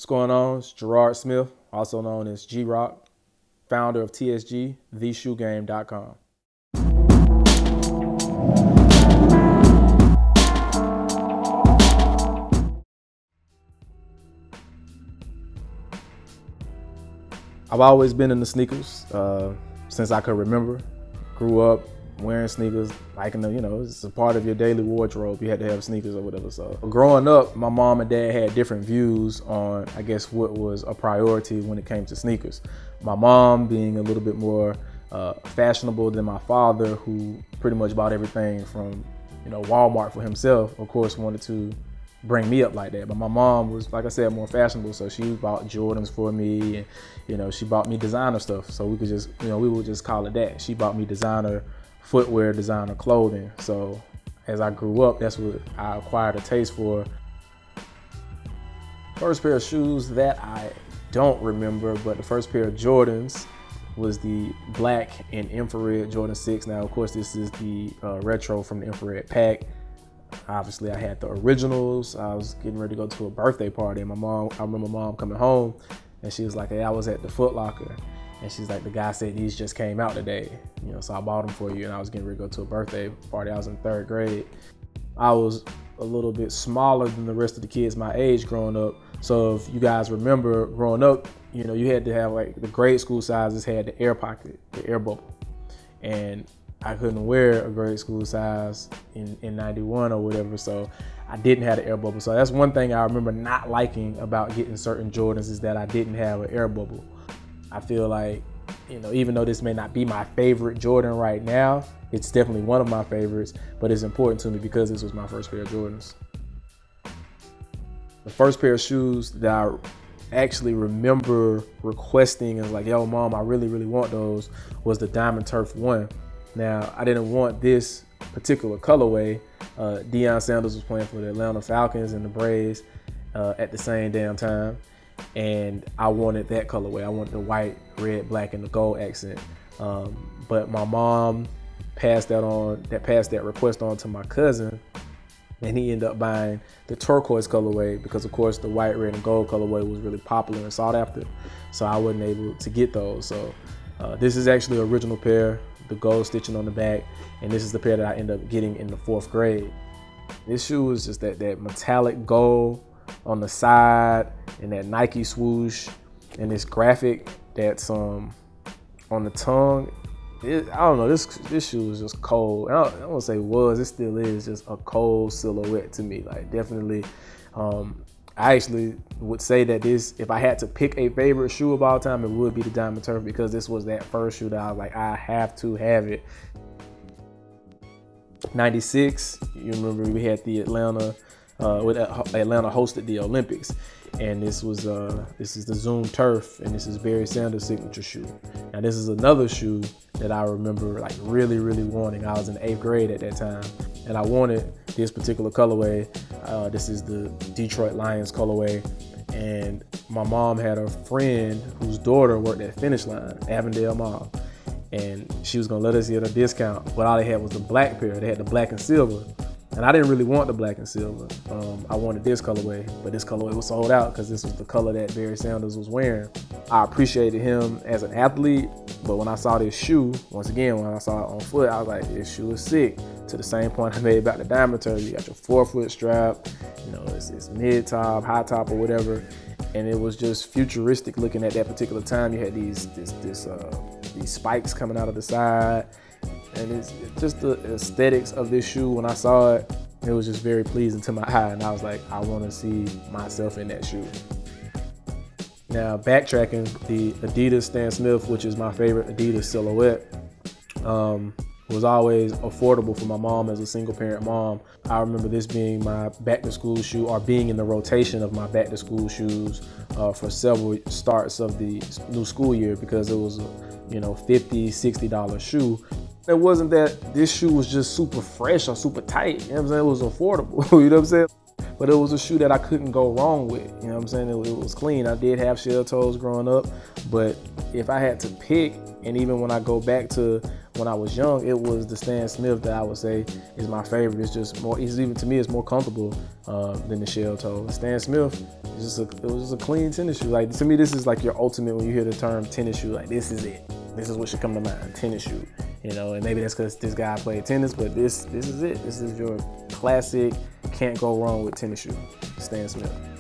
What's going on? It's Gerard Smith, also known as G-Roc, founder of TSG, theshoegame.com. I've always been into sneakers since I could remember. Grew up wearing sneakers, liking them, it's a part of your daily wardrobe. You had to have sneakers or whatever. So growing up, my mom and dad had different views on, I guess, what was a priority when it came to sneakers. My mom being a little bit more fashionable than my father, who pretty much bought everything from, Walmart for himself. Of course, wanted to bring me up like that. But my mom was, like I said, more fashionable. So she bought Jordans for me, and, she bought me designer stuff. So we could just, we would just call it that. She bought me designer footwear, designer clothing. So as I grew up, that's what I acquired a taste for. First pair of shoes that I don't remember, but the first pair of Jordans was the black and infrared Jordan 6. Now, of course, this is the retro from the infrared pack. Obviously, I had the originals. I was getting ready to go to a birthday party, and I remember mom coming home, and she was like, hey, I was at the Foot Locker. And she's like, the guy said these just came out today, so I bought them for you. And I was getting ready to go to a birthday party. I was in 3rd grade. I was a little bit smaller than the rest of the kids my age growing up. So if you guys remember growing up, you had to have, like, the grade school sizes had the air pocket, the air bubble. And I couldn't wear a grade school size in 91 or whatever. So I didn't have the air bubble. So that's one thing I remember not liking about getting certain Jordans, is that I didn't have an air bubble. I feel like, even though this may not be my favorite Jordan right now, it's definitely one of my favorites, but it's important to me because this was my first pair of Jordans. The first pair of shoes that I actually remember requesting and was like, yo, mom, I really, really want those, was the Diamond Turf 1. Now, I didn't want this particular colorway. Deion Sanders was playing for the Atlanta Falcons and the Braves at the same damn time. And I wanted that colorway. I wanted the white, red, black, and the gold accent. But my mom passed that request on to my cousin, and he ended up buying the turquoise colorway because, of course, the white, red, and gold colorway was really popular and sought after. So I wasn't able to get those. So this is actually an original pair, the gold stitching on the back, and this is the pair that I ended up getting in the 4th grade. This shoe is just that metallic gold on the side, and that Nike swoosh, and this graphic that's on the tongue. I don't know, this shoe is just cold. I don't want to say it still is just a cold silhouette to me. Like, definitely, I actually would say that this, if I had to pick a favorite shoe of all time, it would be the Diamond Turf, because this was that first shoe that I was like, I have to have it. 96, you remember we had the Atlanta hosted the Olympics, and this is the Zoom Turf, and this is Barry Sanders' signature shoe. Now, this is another shoe that I remember, like, really, really wanting. I was in 8th grade at that time, and I wanted this particular colorway. This is the Detroit Lions colorway, and my mom had a friend whose daughter worked at Finish Line, Avondale Mall, and she was gonna let us get a discount, but all they had was the black pair. They had the black and silver. And I didn't really want the black and silver. I wanted this colorway, but this colorway was sold out because this was the color that Barry Sanders was wearing. I appreciated him as an athlete, but when I saw this shoe, once again, when I saw it on foot, I was like, this shoe is sick. To the same point I made about the Diamond Turf, you got your 4-foot strap, it's mid-top, high top, or whatever. And it was just futuristic looking at that particular time. You had these spikes coming out of the side. And it's just the aesthetics of this shoe. When I saw it, it was just very pleasing to my eye, and I was like, I want to see myself in that shoe. Now, backtracking, the Adidas Stan Smith, which is my favorite Adidas silhouette, was always affordable for my mom as a single parent mom. I remember this being my back to school shoe, or being in the rotation of my back to school shoes for several starts of the new school year, because it was a $50, $60 shoe. It wasn't that this shoe was just super fresh or super tight, you know what I'm saying? It was affordable, you know what I'm saying? But it was a shoe that I couldn't go wrong with, you know what I'm saying? It was clean. I did have shell toes growing up, but if I had to pick, and even when I go back to when I was young, it was the Stan Smith that I would say is my favorite. It's just more, even to me, it's more comfortable than the shell toe. Stan Smith is it was just a clean tennis shoe. Like, to me, this is like your ultimate when you hear the term tennis shoe. Like, this is it. This is what should come to mind, tennis shoe. You know, and maybe that's because this guy played tennis, but this is it. This is your classic, can't go wrong with tennis shoe, Stan Smith.